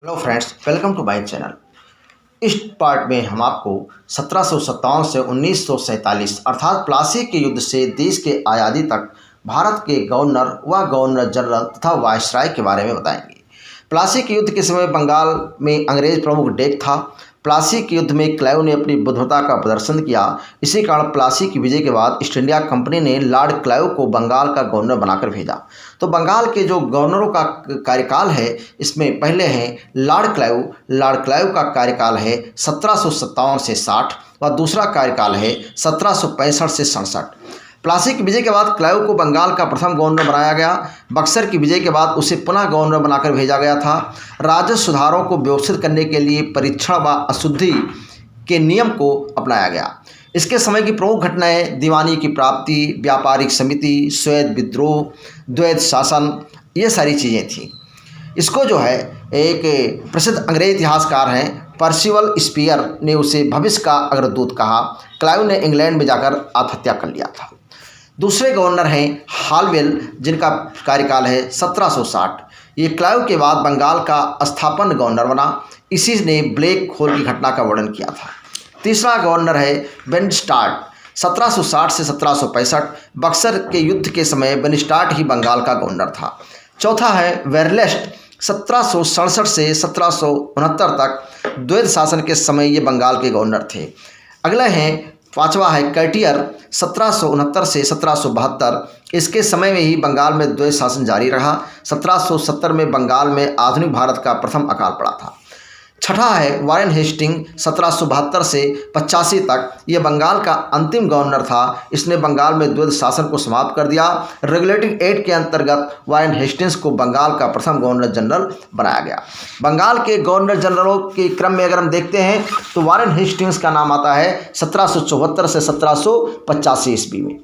Hello friends, welcome to my channel. इस part में हम आपको 1757 से 1947 अर्थात प्लासी के युद्ध से देश के आज़ादी तक भारत के गवर्नर व गवर्नर जनरल तथा वायसराय के बारे में बताएंगे। प्लासी के युद्ध के समय बंगाल में अंग्रेज प्रमुख डेक था। प्लासी के युद्ध में क्लाइव ने अपनी बुद्धिमत्ता का प्रदर्शन किया। इसी कारण प्लासी की विजय के बाद ईस्ट इंडिया कंपनी ने लॉर्ड क्लाइव को बंगाल का गवर्नर बनाकर भेजा। तो बंगाल के जो गवर्नरों का कार्यकाल है, इसमें पहले हैं लॉर्ड क्लाइव। लॉर्ड क्लाइव का कार्यकाल है 1757 से 60 व दूसरा कार्यकाल है 1765 से 67। प्लासी की विजय के बाद क्लाइव को बंगाल का प्रथम गवर्नर बनाया गया। बक्सर की विजय के बाद उसे पुनः गवर्नर बनाकर भेजा गया था। राजस्व सुधारों को व्यवस्थित करने के लिए परीक्षण व अशुद्धि के नियम को अपनाया गया। इसके समय की प्रमुख घटनाएं दीवानी की प्राप्ति, व्यापारिक समिति, श्वेत विद्रोह, द्वैत शासन, ये सारी चीज़ें थी। इसको जो है एक प्रसिद्ध अंग्रेज इतिहासकार हैं पर्सिवल स्पीयर ने उसे भविष्य का अग्रदूत कहा। क्लाइव ने इंग्लैंड में जाकर आत्महत्या कर लिया था। दूसरे गवर्नर हैं हालवेल, जिनका कार्यकाल है 1760। ये क्लाइव के बाद बंगाल का स्थापन गवर्नर बना। इसी ने ब्लैक होल की घटना का वर्णन किया था। तीसरा गवर्नर है वेनस्टार्ट, 1760 से 1765। बक्सर के युद्ध के समय वेनस्टार्ट ही बंगाल का गवर्नर था। चौथा है वेरलेस्ट, 1767 से 1769 तक द्वैत शासन के समय ये बंगाल के गवर्नर थे। अगले हैं पांचवा है कर्टियर, 1769 से 1772। इसके समय में ही बंगाल में द्वैत शासन जारी रहा। 1770 में बंगाल में आधुनिक भारत का प्रथम अकाल पड़ा था। छठा है वारेन हेस्टिंग, 1772 से 85 तक। ये बंगाल का अंतिम गवर्नर था। इसने बंगाल में द्वैत शासन को समाप्त कर दिया। रेगुलेटिंग एक्ट के अंतर्गत वारेन हेस्टिंग्स को बंगाल का प्रथम गवर्नर जनरल बनाया गया। बंगाल के गवर्नर जनरलों के क्रम में अगर हम देखते हैं तो वारेन हेस्टिंग्स का नाम आता है 1774 से 1785 ईस्वी में।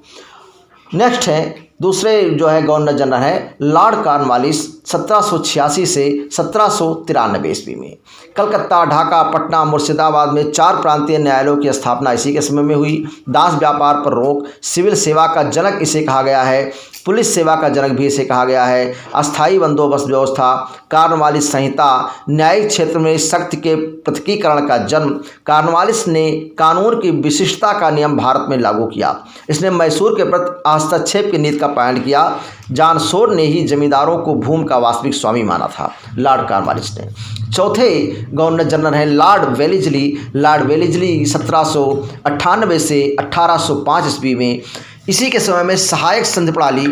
नेक्स्ट है दूसरे जो है गवर्नर जनरल है लॉर्ड कॉर्नवालिस, 1786 से 1793 ईस्वी में। कलकत्ता, ढाका, पटना, मुर्शिदाबाद में 4 प्रांतीय न्यायालयों की स्थापना इसी के समय में हुई। दास व्यापार पर रोक, सिविल सेवा का जनक इसे कहा गया है। पुलिस सेवा का जनक भी इसे कहा गया है। अस्थायी बंदोबस्त व्यवस्था, कॉर्नवालिस संहिता, न्यायिक क्षेत्र में शक्ति के पृथकीकरण का जन्म। कॉर्नवालिस ने कानून की विशिष्टता का नियम भारत में लागू किया। इसने मैसूर के प्रति हस्तक्षेप की नीति का पालन किया। जॉन शोर ने ही जमींदारों को भूमि का वास्तविक स्वामी माना था, लॉर्ड कॉर्नवालिस ने। चौथे गवर्नर जनरल हैं लॉर्ड वेलेस्ली। लॉर्ड वेलेस्ली 1798 से 1805 ईस्वी में। इसी के समय में सहायक संधि प्रणाली,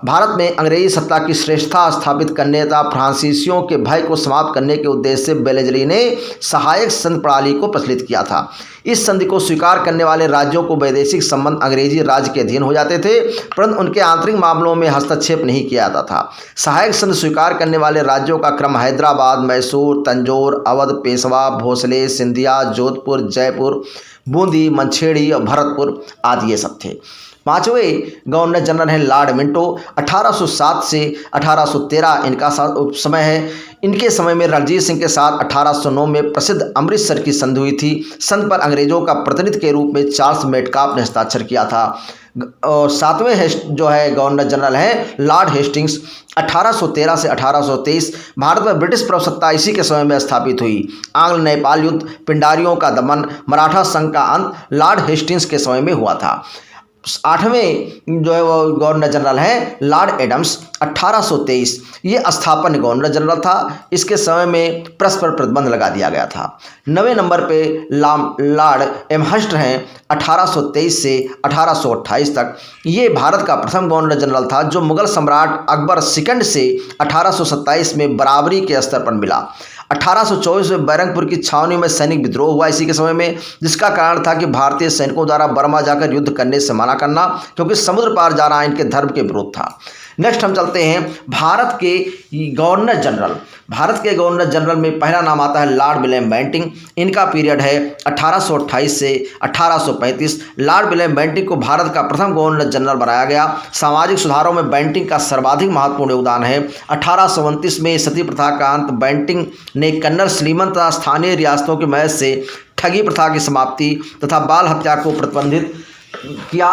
भारत में अंग्रेजी सत्ता की श्रेष्ठता स्थापित करने तथा फ्रांसीसियों के भय को समाप्त करने के उद्देश्य से वेलेस्ली ने सहायक संधि प्रणाली को प्रचलित किया था। इस संधि को स्वीकार करने वाले राज्यों को वैदेशिक संबंध अंग्रेजी राज्य के अधीन हो जाते थे, परंतु उनके आंतरिक मामलों में हस्तक्षेप नहीं किया जाता था। सहायक संधि स्वीकार करने वाले राज्यों का क्रम हैदराबाद, मैसूर, तंजौर, अवध, पेशवा, भोसले, सिंधिया, जोधपुर, जयपुर, बूंदी, मंछेड़ी और भरतपुर आदि ये सब थे। पांचवें गवर्नर जनरल हैं लॉर्ड मिंटो, 1807 से 1813 इनका समय है। इनके समय में रणजीत सिंह के साथ 1809 में प्रसिद्ध अमृतसर की संधि हुई थी। संधि पर अंग्रेजों का प्रतिनिधि के रूप में चार्ल्स मेटकाफ ने हस्ताक्षर किया था। और सातवें जो है गवर्नर जनरल हैं लॉर्ड हेस्टिंग्स, 1813 से 1823। भारत में ब्रिटिश प्रभुसत्ता इसी के समय में स्थापित हुई। आंग्ल नेपाल युद्ध, पिंडारियों का दमन, मराठा संघ का अंत लॉर्ड हेस्टिंग्स के समय में हुआ था। आठवें जो है वो गवर्नर जनरल हैं लॉर्ड एडम्स, 1823। ये स्थापन गवर्नर जनरल था। इसके समय में प्रेस पर प्रतिबंध लगा दिया गया था। 9वें नंबर पे लॉर्ड एमहर्स्ट हैं, 1823 से 1828 तक। ये भारत का प्रथम गवर्नर जनरल था जो मुगल सम्राट अकबर सेकंड से 1827 में बराबरी के स्तर पर मिला। 1824 में बैरंगपुर की छावनी में सैनिक विद्रोह हुआ इसी के समय में, जिसका कारण था कि भारतीय सैनिकों द्वारा बर्मा जाकर युद्ध करने से मना करना, क्योंकि समुद्र पार जाना इनके धर्म के विरुद्ध था। नेक्स्ट हम चलते हैं भारत के गवर्नर जनरल। भारत के गवर्नर जनरल में पहला नाम आता है लॉर्ड विलियम बेंटिंग। इनका पीरियड है 1828 से 1835। लॉर्ड विलियम बेंटिंग को भारत का प्रथम गवर्नर जनरल बनाया गया। सामाजिक सुधारों में बेंटिंग का सर्वाधिक महत्वपूर्ण योगदान है। 1829 में सती प्रथा का अंत, बेंटिंग ने कन्नड़, श्रीमंत तथा स्थानीय रियासतों की मदद से ठगी प्रथा की समाप्ति तथा बाल हत्या को प्रतिबंधित किया।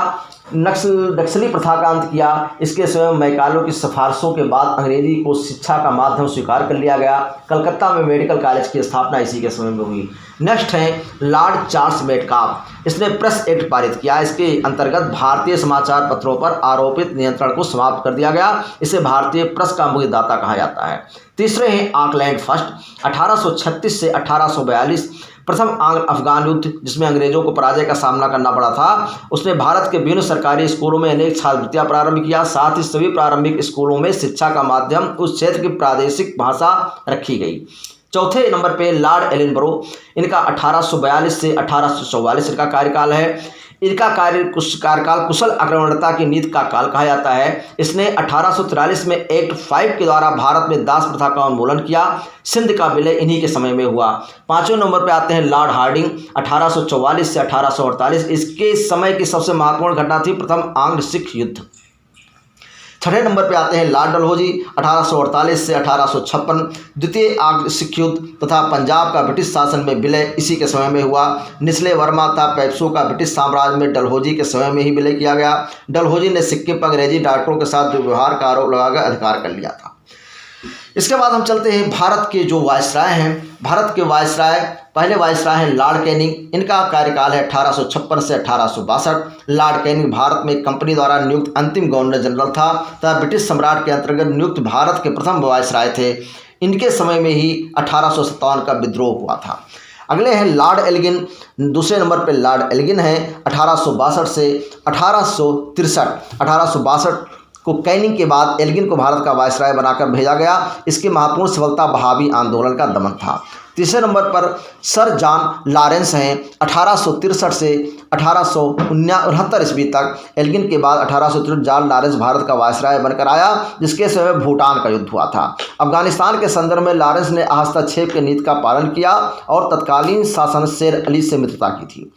नक्सली प्रथा का अंत किया। इसके स्वयं मैकाले की सिफारिशों के बाद अंग्रेजी को शिक्षा का माध्यम स्वीकार कर लिया गया। कलकत्ता में मेडिकल कॉलेज की स्थापना इसी के समय में हुई। नेक्स्ट है लॉर्ड चार्ल्स मेटकाफ। इसने प्रेस एक्ट पारित किया। इसके अंतर्गत भारतीय समाचार पत्रों पर आरोपित नियंत्रण को समाप्त कर दिया गया। इसे भारतीय प्रेस का मुक्तिदाता कहा जाता है। तीसरे हैं ऑकलैंड फर्स्ट। 1836 से 1842 प्रथम आंग्ल अफगान युद्ध, जिसमें अंग्रेजों को पराजय का सामना करना पड़ा था। उसने भारत के विभिन्न सरकारी स्कूलों में अनेक छात्रवृत्तियां प्रारंभ किया। साथ ही सभी प्रारंभिक स्कूलों में शिक्षा का माध्यम उस क्षेत्र की प्रादेशिक भाषा रखी गई। चौथे नंबर पे लॉर्ड एलिनबरो। इनका 1842 से 1844 इनका कार्यकाल है। इनका कार्यकाल कुशल आक्रमणता की नीति का काल कहा जाता है। इसने 1843 में एक्ट 5 के द्वारा भारत में दास प्रथा का उन्मूलन किया। सिंध का विलय इन्हीं के समय में हुआ। पांचवें नंबर पे आते हैं लॉर्ड हार्डिंग। 1844 से 1848 इसके समय की सबसे महत्वपूर्ण घटना थी प्रथम आंग्ल सिख युद्ध। छठे नंबर पे आते हैं लॉर्ड डलहौजी। 1848 से 1856 द्वितीय आंग्ल सिख युद्ध तथा पंजाब का ब्रिटिश शासन में विलय इसी के समय में हुआ। निस्ले वर्मा तथा पेप्सू का ब्रिटिश साम्राज्य में डलहौजी के समय में ही विलय किया गया। डलहौजी ने सिक्किम पर अंग्रेजी डॉक्टरों के साथ दुर्व्यवहार का आरोप लगाकर अधिकार कर लिया था। इसके बाद हम चलते हैं भारत के जो वायसराय हैं। भारत के वायसराय, पहले वायसराय हैं लॉर्ड कैनिंग। इनका कार्यकाल है 1856 से 1862। लॉर्ड कैनिंग भारत में कंपनी द्वारा नियुक्त अंतिम गवर्नर जनरल था तथा ब्रिटिश सम्राट के अंतर्गत नियुक्त भारत के प्रथम वायसराय थे। इनके समय में ही 1857 का विद्रोह हुआ था। अगले हैं लॉर्ड एल्गिन। दूसरे नंबर पर लॉर्ड एल्गिन है 1862 से 1863। 1862 को कैनिंग के बाद एल्गिन को भारत का वायसराय बनाकर भेजा गया। इसकी महत्वपूर्ण सफलता बहावी आंदोलन का दमन था। तीसरे नंबर पर सर जॉन लॉरेंस हैं। 1863 से 1869 ईस्वी तक। एल्गिन के बाद 1863 जॉन लॉरेंस भारत का वायसराय बनकर आया, जिसके समय भूटान का युद्ध हुआ था। अफगानिस्तान के संदर्भ में लॉरेंस ने हस्तक्षेप की नीति का पालन किया और तत्कालीन शासन शेर अली से मित्रता की थी।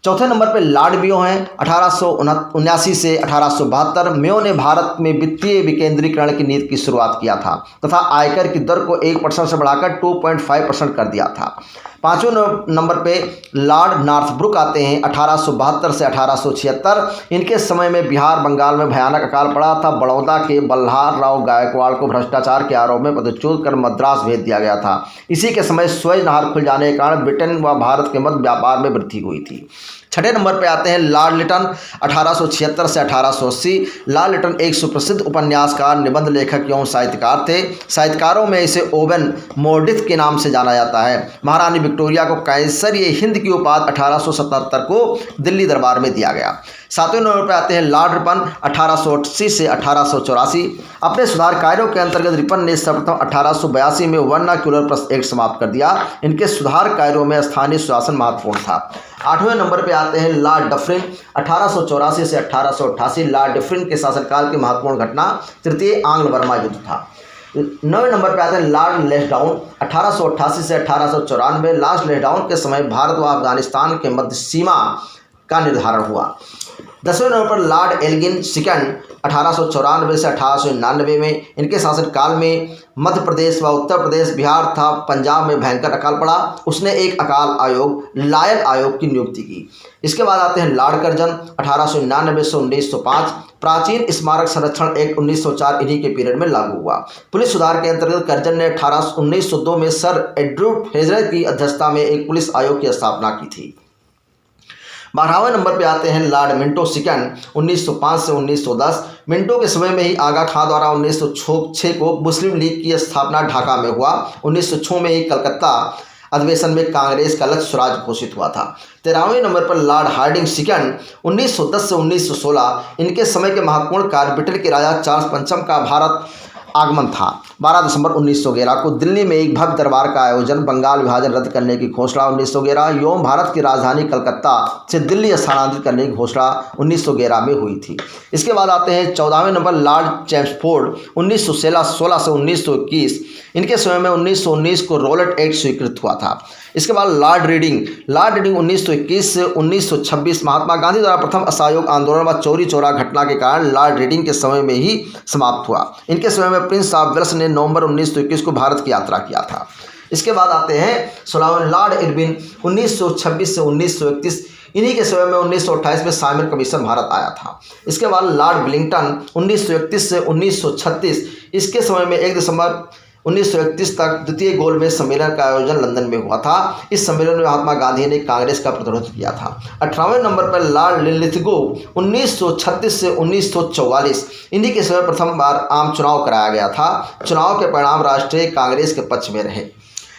चौथे नंबर पर लॉर्ड मेयो हैं। 1879 से 1872 मेयो ने भारत में वित्तीय विकेंद्रीकरण की नीति की शुरुआत किया था तथा आयकर की दर को 1% से बढ़ाकर 2.5% कर दिया था। पांचवें नंबर पे लॉर्ड नॉर्थब्रुक आते हैं। 1872 से 1876 इनके समय में बिहार बंगाल में भयानक अकाल पड़ा था। बड़ौदा के बल्हार राव गायकवाड़ को भ्रष्टाचार के आरोप में पदच्युत कर मद्रास भेज दिया गया था। इसी के समय स्वेज नहर खुल जाने के कारण ब्रिटेन व भारत के मध्य व्यापार में वृद्धि हुई थी। छठे नंबर पे आते हैं लॉर्ड लिटन। 1876 से 1880। लॉर्ड लिटन एक सुप्रसिद्ध उपन्यासकार, निबंध लेखक एवं साहित्यकार थे। साहित्यकारों में इसे ओवेन मोर्डिथ के नाम से जाना जाता है। महारानी विक्टोरिया को कैसर-ए-हिंद की उपाधि 1877 को दिल्ली दरबार में दिया गया। सातवें नंबर पर आते हैं लॉर्ड रिपन। 1880 से 1884। अपने सुधार कार्यों के अंतर्गत रिपन ने सर्वप्रथम 1882 में वर्नाक्युलर प्रेस एक्ट समाप्त कर दिया। इनके सुधार कार्यों में स्थानीय शासन महत्वपूर्ण था। आठवें नंबर पर आते हैं लॉर्ड डफरिन। 1884 से 1888 लॉर्ड डफरिन के शासनकाल की महत्वपूर्ण घटना तृतीय आंग्ल बर्मा युद्ध था। 9वें नंबर पर आते हैं लॉर्ड लेस्डाउन। 1888 से 1894 लॉर्ड लेस्डाउन के समय भारत व अफगानिस्तान के मध्य सीमा का निर्धारण हुआ। 10वें नंबर पर लॉर्ड एल्गिन सेकंड। 1894 से 1899 में इनके शासनकाल में मध्य प्रदेश व उत्तर प्रदेश, बिहार तथा पंजाब में भयंकर अकाल पड़ा। उसने एक अकाल आयोग, लायन आयोग की नियुक्ति की। इसके बाद आते हैं लॉर्ड कर्जन। 1899 से 1905 प्राचीन स्मारक संरक्षण एक्ट 1904 इन्हीं के पीरियड में लागू हुआ। पुलिस सुधार के अंतर्गत कर्जन ने 1902 में सर एड्रू फ्रेजर की अध्यक्षता में एक पुलिस आयोग की स्थापना की थी। 12वें नंबर पे आते हैं लॉर्ड मिंटो सेकंड। 1905 से 1910 मिंटो के समय में ही आगा खां द्वारा 1906 को मुस्लिम लीग की स्थापना ढाका में हुआ। 1906 में ही कलकत्ता अधिवेशन में कांग्रेस का लक्ष्य स्वराज घोषित हुआ था। 13वें नंबर पर लॉर्ड हार्डिंग सेकंड। 1910 से 1916 इनके समय के महत्वपूर्ण कार्य ब्रिटेन के राजा चार्ल्स पंचम का भारत आगमन था। 12 दिसंबर 1911 को दिल्ली में एक भव्य दरबार का आयोजन, बंगाल विभाजन रद्द करने की घोषणा 1911 एवं भारत की राजधानी कलकत्ता से दिल्ली स्थानांतरित करने की घोषणा 1911 में हुई थी। इसके बाद आते हैं 14वें नंबर लॉर्ड चैम्सफोर्ड। 1916 से 1921 इनके समय में 1919 को रोलेट एक्ट स्वीकृत हुआ था। इसके बाद लॉर्ड रीडिंग। लॉर्ड रीडिंग 1921 से 1926 महात्मा गांधी द्वारा प्रथम असहयोग आंदोलन व चौरी चौरा घटना के कारण लॉर्ड रीडिंग के समय में ही समाप्त हुआ। इनके समय में प्रिंस ऑफ वेल्स ने नवंबर 1921 को भारत की यात्रा किया था। इसके बाद आते हैं 16वें लॉर्ड इरविन। 1926 से 1931 इन्हीं के समय में 1928 में साइमन कमीशन भारत आया था। इसके बाद लॉर्ड वेलिंगटन 1931 से 1936, इसके समय में 1 दिसंबर 1931 तक द्वितीय गोलमेज सम्मेलन का आयोजन लंदन में हुआ था। इस सम्मेलन में महात्मा गांधी ने कांग्रेस का प्रतिनिधित्व किया था। 18वें नंबर पर लॉर्ड लिनलिथगो 1936 से 1944, इन्हीं के समय प्रथम बार आम चुनाव कराया गया था। चुनाव के परिणाम राष्ट्रीय कांग्रेस के पक्ष में रहे।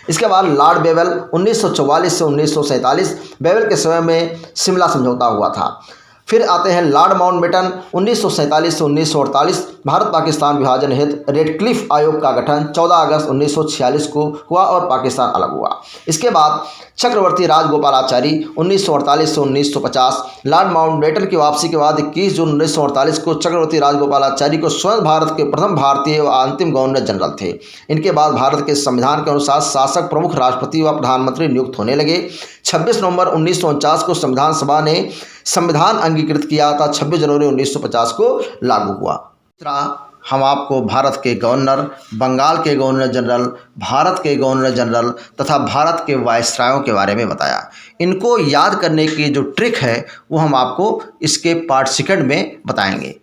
इसके बाद लॉर्ड बेवेल 1944 से 1947, बेवेल के समय में शिमला समझौता हुआ था। फिर आते हैं लॉर्ड माउंटबेटन 1947 से 1948, भारत पाकिस्तान विभाजन हेतु रेडक्लिफ आयोग का गठन 14 अगस्त 1946 को हुआ और पाकिस्तान अलग हुआ। इसके बाद चक्रवर्ती राजगोपालाचारी 1948 से 1950, लॉर्ड माउंटबेटन की वापसी के बाद 21 जून 1948 को चक्रवर्ती राजगोपालाचारी को स्वतंत्र भारत के प्रथम भारतीय व अंतिम गवर्नर जनरल थे। इनके बाद भारत के संविधान के अनुसार शासक प्रमुख राष्ट्रपति व प्रधानमंत्री नियुक्त होने लगे। 26 नवंबर 1949 को संविधान सभा ने संविधान अंगीकृत किया था। 26 जनवरी 1950 को लागू हुआ। हम आपको भारत के गवर्नर, बंगाल के गवर्नर जनरल, भारत के गवर्नर जनरल तथा भारत के वायसरायों के बारे में बताया। इनको याद करने की जो ट्रिक है वो हम आपको इसके पार्ट सेकंड में बताएंगे।